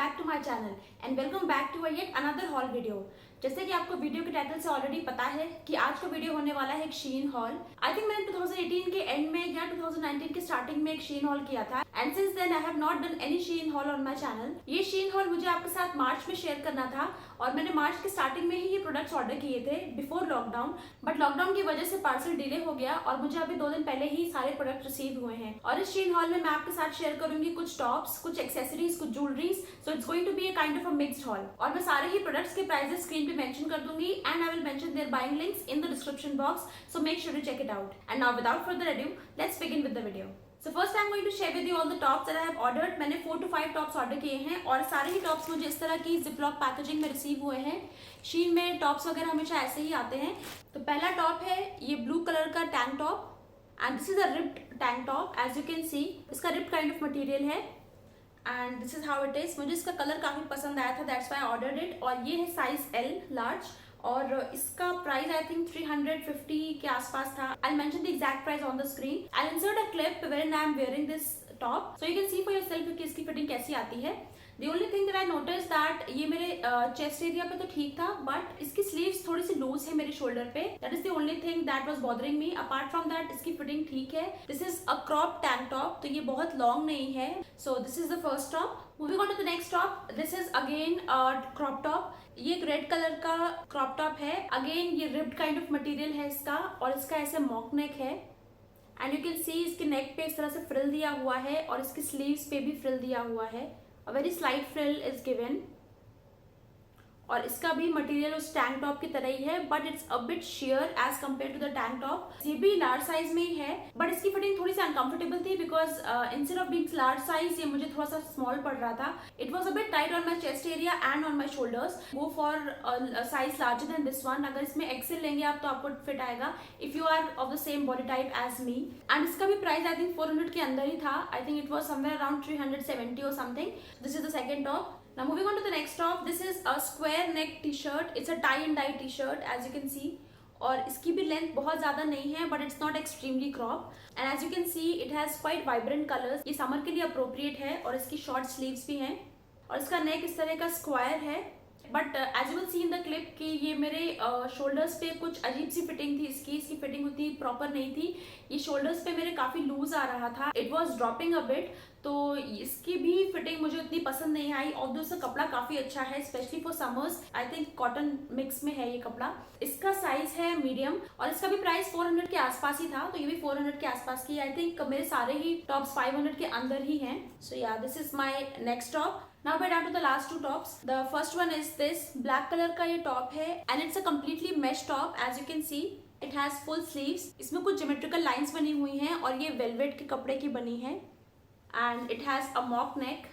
back to my channel and welcome back to a yet another haul video। जैसे कि आपको video के title से ऑलरेडी पता है कि आज का वीडियो होने वाला है एक शीन हॉल। आई थिंक मैंने 2018 के एंड में या 2019 के स्टार्टिंग में एक शीन हॉल किया था and since then I have not done any Shein haul on my channel. ये शीन हॉल मुझे आपके साथ मार्च में शेयर करना था और मैंने मार्च के स्टार्टिंग में ही ये प्रोडक्ट्स ऑर्डर किए थे बिफोर लॉकडाउन, बट लॉकडाउन की वजह से पार्सल डिले हो गया और मुझे अभी 2 दिन पहले ही सारे प्रोडक्ट रिसीव हुए हैं। और इस शीन हॉल में मैं आपके साथ शेयर करूंगी कुछ टॉप्स, कुछ एक्सेसरीज, कुछ jewelleries. So it's going to be a kind of a mixed haul और मैं सारे ही प्रोडक्ट्स के प्राइसेस स्क्रीन पे मेंशन कर दूंगी and I will mention their buying links in the description box, so make sure to check it out. And now without further ado, let's begin with the video. So first I'm going to share with you all the tops that I have ordered. मैंने 4 to 5 tops order किए हैं और सारे ही tops मुझे इस तरह की ziplock packaging में रिसीव हुए हैं। शीन में टॉप्स वगैरह हमेशा ऐसे ही आते हैं। तो पहला टॉप है ये ब्लू कलर का tank top and this is a ripped tank top. As you can see इसका रिप्ड काइंड ऑफ मटेरियल है and this is how it is. मुझे इसका कलर काफी पसंद आया था, that's why I ordered it. और ये है साइज L लार्ज और इसका प्राइस आई थिंक 350 के आसपास था। I mention the exact price on the screen. I insert a clip when I am wearing this top so you can C for yourself कि इसकी फिटिंग कैसी आती है। The only thing that I noticed that ये मेरे chest area पे तो ठीक था बट इसकी स्लीव्स थोड़ी सी लूज है मेरे शोल्डर पे। That is the only thing that was bothering me. Apart from that इसकी फिटिंग ठीक है। This is a crop tank top तो ये बहुत लॉन्ग नहीं है। So this is the first top. Moving on to the next top. This is again a crop top. ये एक रेड कलर का क्रॉप टॉप है। अगेन ये रिब्ड काइंड ऑफ मटेरियल है इसका और इसका ऐसे मॉक नेक है एंड यू कैन सी इसके नेक पे इस तरह से फ्रिल दिया हुआ है और इसकी स्लीव्स पे भी फ्रिल दिया हुआ है। A very slight frill is given और इसका भी मटेरियल उस टैंक टॉप की तरह ही है but it's a bit sheer as compared to the tank top. ये भी लार्ज साइज में ही है बट इसकी फिटिंग थोड़ी सी अनकंफर्टेबल थी because instead of being large size ये मुझे थोड़ा सा स्मॉल पड़ रहा था। It was a bit tight on my chest area and on my shoulders. Go for size larger than this one. अगर इसमें एक्सेल लेंगे आप तो आपको फिट आएगा if you are of the same body type as me. And इसका भी price I think 400 के अंदर ही था। I think it was somewhere around 370 or something. This is the second top. Now moving on to the next top. This is a square neck t-shirt. It's a tie and dye t-shirt as you can see. और इसकी भी length बहुत ज़्यादा नहीं है but it's not extremely crop and as you can see it has quite vibrant colours. ये summer के लिए अप्रोप्रिएट है और इसकी शॉर्ट स्लीव्स भी हैं और इसका नेक इस तरह का स्क्वायर है but as you will see in the clip कि ये मेरे शोल्डर्स पे कुछ अजीब सी फिटिंग थी। इसकी फिटिंग उतनी प्रॉपर नहीं थी। ये शोल्डर्स पे मेरे काफ़ी लूज आ रहा था। It was dropping a bit तो इसकी भी फिटिंग मुझे उतनी पसंद नहीं आई। ऑल्दो इसका कपड़ा काफ़ी अच्छा है specially for summers. I think cotton mix में है ये कपड़ा। इसका साइज है मीडियम और इसका भी प्राइस 400 के आसपास ही था तो ये भी 400 के आसपास की। आई थिंक मेरे सारे ही टॉप्स 500 के अंदर ही हैं। सो या this is my next top. Now we're down to the last two tops. The first one is this black color का ये top है and it's a completely mesh top as you can see. It has full sleeves. इसमें कुछ geometrical lines बनी हुई हैं और ये velvet के कपड़े की बनी है and it has a mock neck.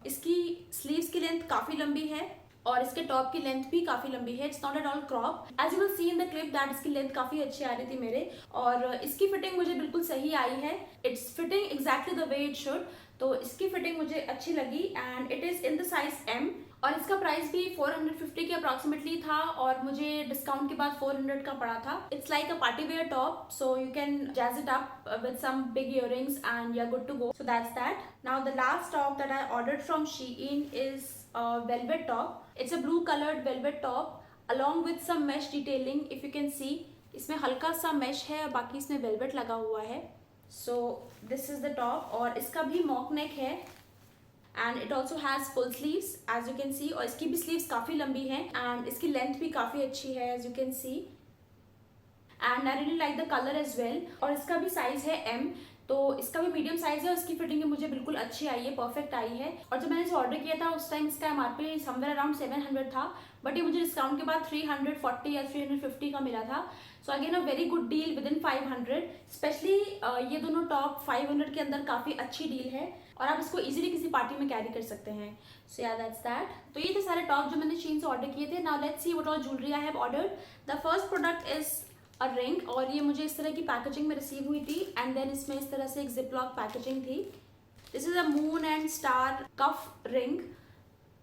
इसकी sleeves की लेंथ काफ़ी लंबी है और इसके टॉप की लेंथ भी काफी लंबी है। It's not at all crop as you will see in the clip that इसकी लेंथ काफी अच्छी आ रही थी मेरे और इसकी फिटिंग मुझे बिल्कुल सही आई है। It's fitting exactly the way it should. तो इसकी फिटिंग मुझे अच्छी लगी and it is in the size M और इसका प्राइस भी 450 के अप्रॉक्सीमेटली था और मुझे डिस्काउंट के बाद 400 का पड़ा था। It's like a party wear top so you can jazz it up with some big earrings and you are good to go. So that's that. Now the last top that I ordered from Shein is a velvet top. It's a blue colored velvet top along with some mesh detailing. If you can see इसमें हल्का सा mesh है और बाकी इसमें velvet लगा हुआ है। So this is the top और इसका भी mock neck है and it also has full sleeves as you can see और इसकी भी sleeves काफ़ी लंबी हैं and इसकी length भी काफ़ी अच्छी है as you can see and I really like the color as well। और इसका भी size है M तो इसका भी मीडियम साइज है और इसकी फिटिंग मुझे बिल्कुल अच्छी आई है, परफेक्ट आई है। और जब मैंने इसे ऑर्डर किया था उस टाइम इसका MRP समवेयर अराउंड 700 था बट ये मुझे डिस्काउंट के बाद 340 या 350 का मिला था। So again a very good deal with in 500। Specially ये दोनों टॉप 500 के अंदर काफ़ी अच्छी डील है और आप इसको इजीली किसी पार्टी में कैरी कर सकते हैं। सो या दैट्स दैट। तो ये थे सारे टॉप जो मैंने शीन से ऑर्डर किए थे। Now let's see what all jewellery I have ordered. The first product is ring और ये मुझे इस तरह की पैकेजिंग में रिसीव हुई थी एंड देन इसमें इस तरह से एक जिपलॉक पैकेजिंग थी। This is a moon and star cuff ring.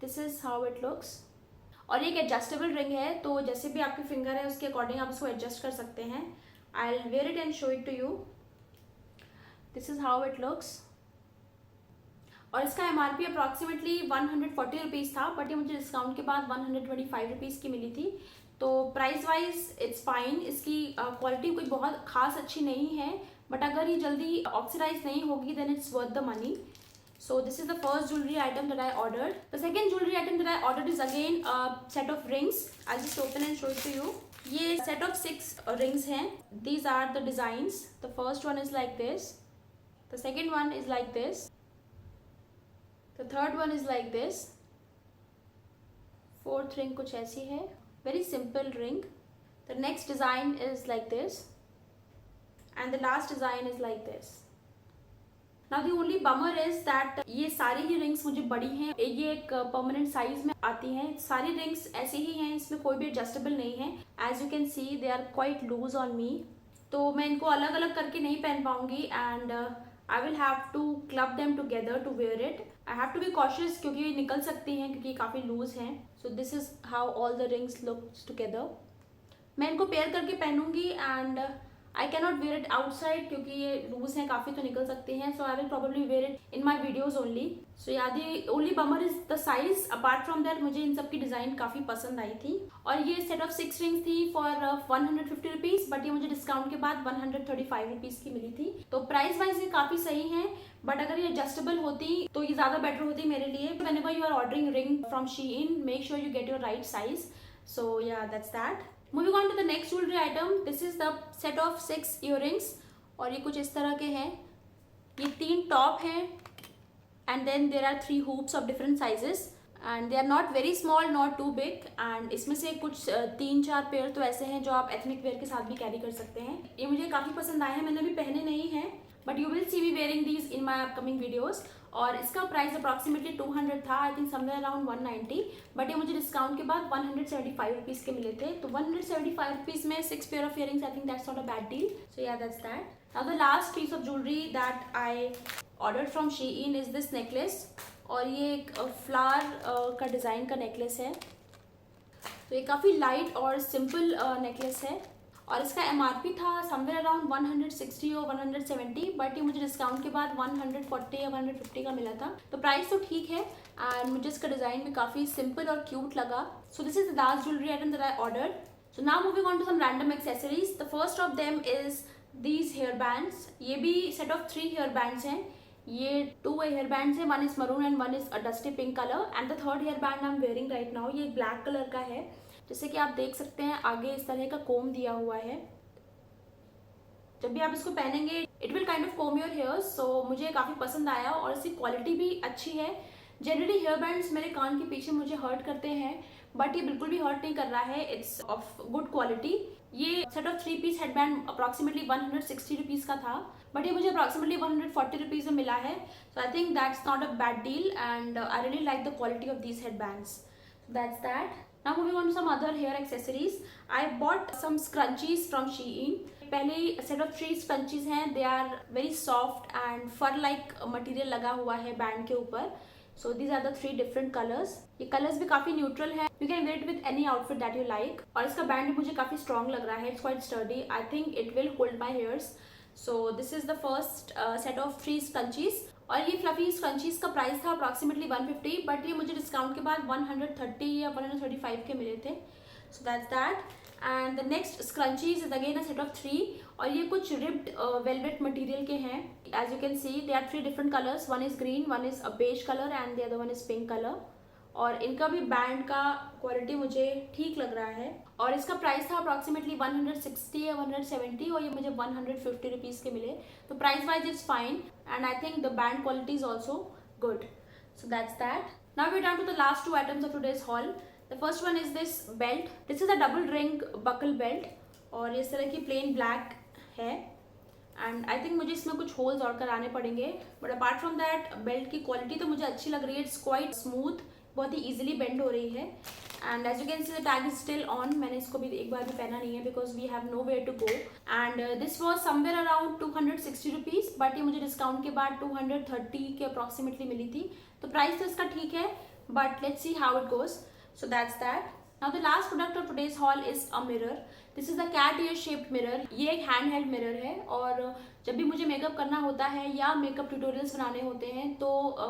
This is how it looks और ये एक एडजस्टेबल रिंग है तो जैसे भी आपकी फिंगर है उसके अकॉर्डिंग आप इसको एडजस्ट कर सकते हैं। I will wear it and show it to you. This is how it looks और इसका एमआरपी अप्रॉक्सीमेटली 140 रुपीज़ था, बट ये मुझे डिस्काउंट के बाद 125 रुपीज़ की मिली थी। तो प्राइस वाइज इट्स फाइन। इसकी क्वालिटी कोई बहुत खास अच्छी नहीं है, बट अगर ये जल्दी ऑक्सीडाइज नहीं होगी then it's worth the money. So this is the first jewelry item that I ordered. The second jewelry item that I ordered is again a set of rings. I'll just open and show it to you. ये set of 6 rings हैं. These are the designs. The first one is like this. The second one is like this. The third one is like this. Fourth ring कुछ ऐसी है. Very simple ring. The next design is like this. And the last design is like this. Now the only bummer is that ये सारी ही rings मुझे बड़ी हैं, ये एक परमानेंट साइज में आती हैं। सारी रिंग्स ऐसे ही हैं, इसमें कोई भी एडजस्टेबल नहीं है। As you can see they are quite loose on me, तो मैं इनको अलग अलग करके नहीं पहन पाऊंगी and I will have to club them together to wear it. I have to be cautious क्योंकि ये निकल सकती हैं क्योंकि ये काफ़ी लूज हैं। So this is how all the rings looks together. मैं इनको पेयर करके पहनूंगी and I cannot wear it outside क्योंकि ये लूज हैं काफ़ी, तो निकल सकते हैं। So I will probably wear it in my videos only. So yeah the only bummer is the size. Apart from that मुझे इन सब की डिज़ाइन काफ़ी पसंद आई थी। और ये सेट ऑफ 6 रिंग्स थी फॉर 150 रुपीज़, बट ये मुझे डिस्काउंट के बाद 135 रुपीज़ की मिली थी। तो प्राइस वाइज ये काफ़ी सही है, बट अगर ये एडजस्टेबल होती तो ये ज़्यादा बेटर होती मेरे लिए। Whenever you are ordering ring from Shein, make sure you get your right size. So yeah that's that. Moving on to the next jewelry item, this is the set of 6 earrings और ये कुछ इस तरह के हैं। ये 3 top हैं and then there are 3 hoops of different sizes and they are not very small not too big and इसमें से कुछ 3-4 पेयर तो ऐसे हैं जो आप एथनिक वेयर के साथ भी कैरी कर सकते हैं। ये मुझे काफ़ी पसंद आए हैं, मैंने अभी पहने नहीं हैं, but you will C me wearing these in my upcoming videos. और इसका प्राइस अप्रॉक्सीमेटली 200 था, I think somewhere around 190, but ये मुझे डिस्काउंट के बाद 175 रुपीज़ के मिले थे। तो 175 रुपीज़ में 6 pair of earrings, I think that's not a bad deal. So yeah that's that. Now the last piece of jewellery that I ordered from Shein is this necklace. और ये एक फ्लावर का design का necklace है। तो ये काफ़ी light और सिंपल नेकलेस है और इसका एमआरपी था समवेयर अराउंड 160 और 170, बट ये मुझे डिस्काउंट के बाद 140 या 150 का मिला था। तो प्राइस तो ठीक है एंड मुझे इसका डिज़ाइन भी काफ़ी सिंपल और क्यूट लगा। So this is the last jewellery item that I ordered. So now moving on to some random accessories. The first of them is these hair bands. ये भी सेट ऑफ 3 हेयर बैंड्स हैं। ये 2 hair bands हैं, one is maroon and one is a dusty pink colour and the third hair band I am wearing right now. ये black colour का है, जैसे कि आप देख सकते हैं आगे इस तरह का कोम दिया हुआ है। जब भी आप इसको पहनेंगे it will kind of comb your hairs. So मुझे काफ़ी पसंद आया और इसकी क्वालिटी भी अच्छी है। जनरली हेयर बैंड्स मेरे कान के पीछे मुझे हर्ट करते हैं, बट ये बिल्कुल भी हर्ट नहीं कर रहा है। It's of good quality. ये set of 3 piece head band approximately 160 rupees का था, बट ये मुझे अप्रॉक्सीमेटली 140 रुपीज़ में मिला है। So I think that's not a bad deal and I really like the quality of these head bands. That's that. Now moving on to some other hair accessories. I bought some scrunchies from Shein. पहले set of 3 scrunchies हैं. They are very soft and fur like material लगा हुआ है band के ऊपर. So these are the 3 different colors. ये colors भी काफ़ी neutral है. You can wear it with any outfit that you like. और इसका बैंड भी मुझे काफ़ी strong लग रहा है. It's quite sturdy. I think it will hold my hairs. So this is the first set of 3 scrunchies. और ये फ्लफी स्क्रंचीज का प्राइस था अप्रॉक्सीमेटली 150, बट ये मुझे डिस्काउंट के बाद 130 या 135 के मिले थे। So that's that. And the next scrunchies is again a set of 3 और ये कुछ रिब्ड वेलवेट मटेरियल के हैं। As you can see they are 3 different colours, one is green, one is a beige colour and the other one is pink colour. और इनका भी band का quality मुझे ठीक लग रहा है और इसका प्राइस था अप्रॉक्सीमेटली 160 या 170 और ये मुझे 150 रुपीज़ के मिले। तो price wise it's fine and I think the band quality is also good. So that's that. Now we down to the last 2 items of today's haul. The first one is this belt. This is a double ring buckle belt और इस तरह की plain black है and I think मुझे इसमें कुछ holes और कराने पड़ेंगे, but apart from that belt की क्वालिटी तो मुझे अच्छी लग रही है। इट्स क्वाइट स्मूथ, बहुत ही इजीली बेंड हो रही है and as you can see the tag is still on. मैंने इसको भी एक बार भी पहना नहीं है because we have nowhere to go and this was somewhere around 260 rupees, but ये मुझे डिस्काउंट के बाद 230 के अप्रॉक्सीमेटली मिली थी। तो प्राइस तो इसका ठीक है, but let's see how it goes. So that's that. Now the last product of today's haul is a mirror. This is a cat ear shaped mirror. ये एक हैंड हेल्ड मिरर है और जब भी मुझे मेकअप करना होता है या मेकअप ट्यूटोरियल्स बनाने होते हैं तो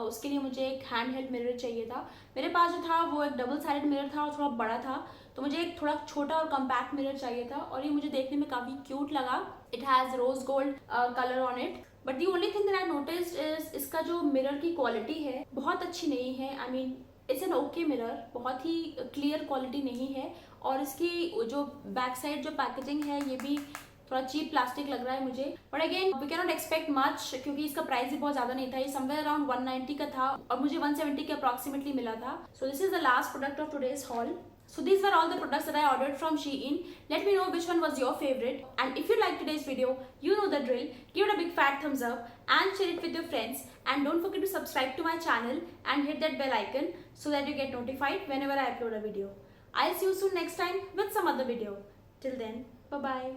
उसके लिए मुझे एक हैंड हेल्ड मिरर चाहिए था। मेरे पास जो था वो एक डबल साइडेड मिरर था और थोड़ा बड़ा था, तो मुझे एक थोड़ा छोटा और कम्पैक्ट मिरर चाहिए था और ये मुझे देखने में काफ़ी क्यूट लगा। It has rose gold colour on it, but the only thing that I noticed is इसका जो मिरर की क्वालिटी है बहुत अच्छी नहीं है। I mean it's an okay mirror, बहुत ही क्लियर क्वालिटी नहीं है और इसकी जो बैक साइड जो पैकेजिंग है ये भी थोड़ा चीप प्लास्टिक लग रहा है मुझे। But again we cannot expect much क्योंकि इसका प्राइस भी बहुत ज्यादा नहीं था, ये समवेयर अराउंड 190 का था और मुझे 170 के अप्रॉक्सीमेटली मिला था। सो this is the last product of today's hall. So these were all the products that I ordered from Shein. Let me know which one was your favorite, and if you liked today's video, you know the drill. Give it a big fat thumbs up and share it with your friends, and don't forget to subscribe to my channel and hit that bell icon so that you get notified whenever I upload a video. I'll see you soon next time with some other video. Till then, bye bye.